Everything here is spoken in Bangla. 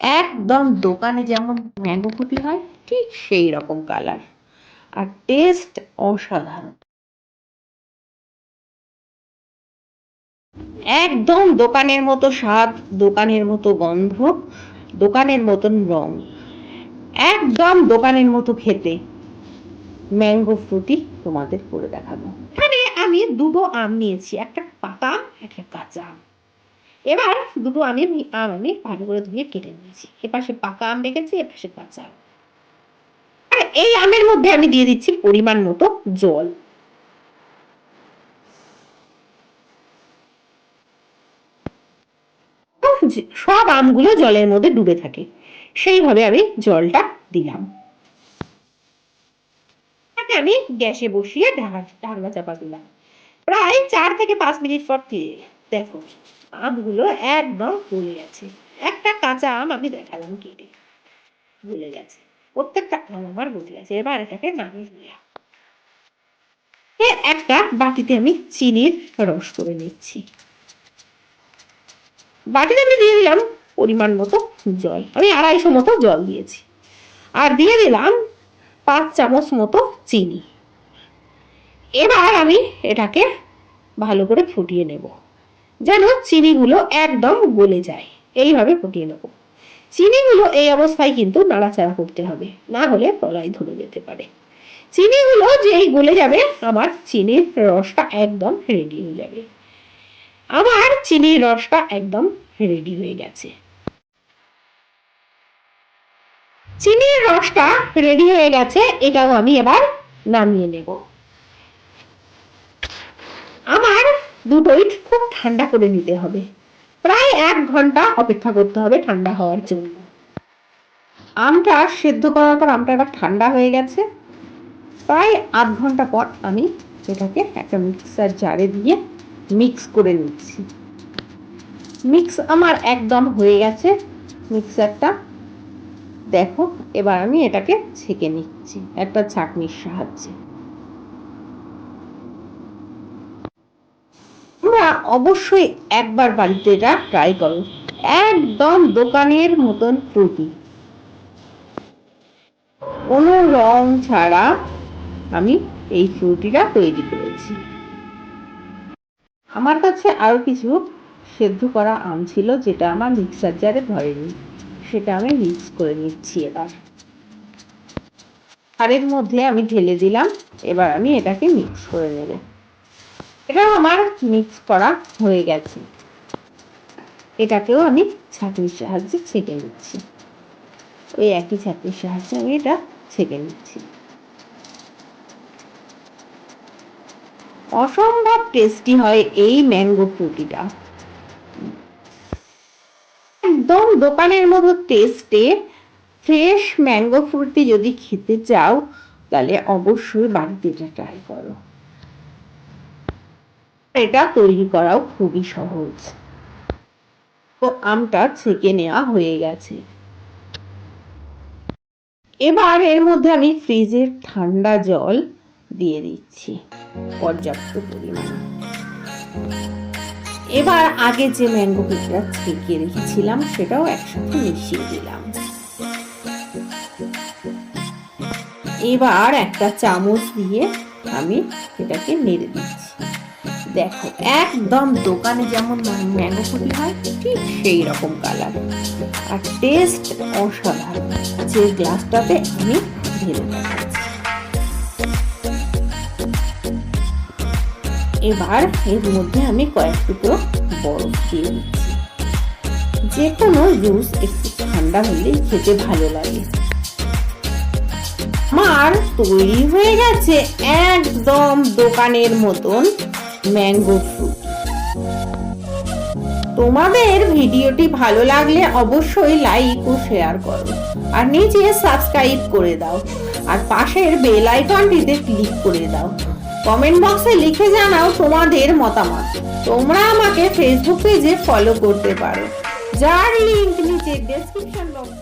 একদম দোকানে যেমন ম্যাঙ্গো ফুটি হয় ঠিক সেই রকম কালার, আর টেস্ট অসাধারণ। একদম দোকানের মতো স্বাদ, দোকানের মতো গন্ধ, দোকানের মতন রং, একদম দোকানের মতো খেতে। ম্যাঙ্গো ফ্রুটি তোমাদের করে দেখাবো। এখানে আমি দুটো আম নিয়েছি, একটা পাকা আম, একটা কাঁচা আম। এবার দুটো আম আমি ভালো করে ধুয়ে কেটে নিয়েছি। এপাশে পাকা আম রেখেছি, এপাশে কাঁচা আম। আর এই আমের মধ্যে আমি দিয়ে দিচ্ছি পরিমাণ মতো জল। সব আমগুলো জলের মধ্যে ডুবে থাকে সেইভাবে আমি জলটা দিলাম। আমি গ্যাসে বসিয়ে ঢাকনা চাপা দিলাম। প্রায় 4 থেকে 5 মিনিট পর ফিরে দেখো আমগুলো একদম গলে গেছে। একটা কাঁচা আম আমি দেখালাম কেটে, গলে গেছে। প্রত্যেকটা আম আমার গলে গেছে। এবার এটাকে নামিয়ে নিলাম। একটা বাটিতে আমি চিনির রস করে নিচ্ছি। বাটিতে আমি দিয়ে দিলাম পরিমাণ মতো জল। আমি 250 মতো জল দিয়েছি। আর দিয়ে দিলাম 5 চামচ মতো চিনি। এবার আমি এটাকে ভালো করে ফুটিয়ে নেব, যেন চিনিগুলো একদম গলে যায়। এইভাবে ফুটিয়ে নেব। চিনিগুলো এই অবস্থায় কিন্তু নাড়াচাড়া করতে হবে, না হলে তলায় ধরে যেতে পারে। চিনিগুলো যেই গলে যাবে আমার চিনির রসটা একদম রেডি হয়ে যাবে। আমার চিনির রসটা একদম রেডি হয়ে গেছে। চিনির রসটা রেডি হয়ে গেছে, এটাও আমি এবার নামিয়ে নেব। আমার দুটোই খুব ঠান্ডা করে নিতে হবে। প্রায় 1 ঘন্টা অপেক্ষা করতে হবে ঠান্ডা হওয়ার জন্য। আমটা সেদ্ধ করার পর আমটা এবার ঠান্ডা হয়ে গেছে। প্রায় 1/2 ঘন্টা পর আমি এটাকে একটা মিক্সার জারে দিয়ে মিক্স করে নিচ্ছি। মিক্স আমার একদম হয়ে গেছে মিক্সারটা। দেখো এবার আমি এটাকে ছেঁকে নিচ্ছি একটা ছাঁকনির সাহায্যে। তোমরা অবশ্যই একবার বাড়িতে এটা ট্রাই করো। একদম দোকানের মতন ফ্রুটি, কোনো রং ছাড়া আমি এই ফ্রুটিটা তৈরি করেছি। আমার কাছে আরো কিছু সেদ্ধ করা আম ছিল যেটা আমার মিক্সার জারে ধরেনি, সেটা আমি মিক্স করে নিচ্ছি। এবার হাড়ের মধ্যে আমি ঢেলে দিলাম। এবার আমি এটাকে মিক্স করে নেব। এটা আমার মিক্স করা হয়ে গেছে। এটাকেও আমি ছাঁকনির সাহায্যে ছেঁকে নিচ্ছি। ওই একই ছাঁকনির সাহায্যে আমি এটা ছেঁকে নিচ্ছি। অসম্ভব টেস্টি হয় এই ম্যাঙ্গো ফ্রুটিটা। একদম দোকানের মতো টেস্টে ফ্রেশ ম্যাঙ্গো ফ্রুটি যদি খেতে চাও তাহলে অবশ্যই বাড়িতে এটা ট্রাই করো। এটা তৈরি করাও খুবই সহজ। তো আমটা ছেঁকে নেওয়া হয়ে গেছে। এবার এর মধ্যে আমি ফ্রিজের ঠান্ডা জল দিয়ে দিচ্ছি পর্যাপ্ত পরিমাণে। এবার আগে যে ম্যাঙ্গো পিকটা ছেঁকে রেখেছিলাম সেটাও একসাথে মিশিয়ে দিলাম। এবার একটা চামচ দিয়ে আমি এটাকে নেড়ে দিচ্ছি। দেখো একদম দোকানে যেমন ম্যাঙ্গো ফুটি হয় ঠিক সেই রকম কালার, আর টেস্ট অসাধারণ। যে গ্লাসটাতে আমি ঢেলে দেখাচ্ছি। এবার এর মধ্যে আমি কয়েক টুকরো বরফ দিয়ে দিচ্ছি। যে কোনো জুস একটু ঠান্ডা হলেই খেতে ভালো লাগে। আমার তৈরি হয়ে গেছে একদম দোকানের মতন ম্যাঙ্গো ফ্রুট। তোমাদের ভিডিওটি ভালো লাগলে অবশ্যই লাইক ও শেয়ার করো, আর নিচে সাবস্ক্রাইব করে দাও, আর পাশের বেল আইকনটিতে ক্লিক করে দাও। কমেন্ট বক্সে লিখে জানাও তোমাদের মতামত। তোমরা আমাকে ফেসবুক পেজে ফলো করতে পারো, যার লিংক নিচে ডেসক্রিপশন বক্সে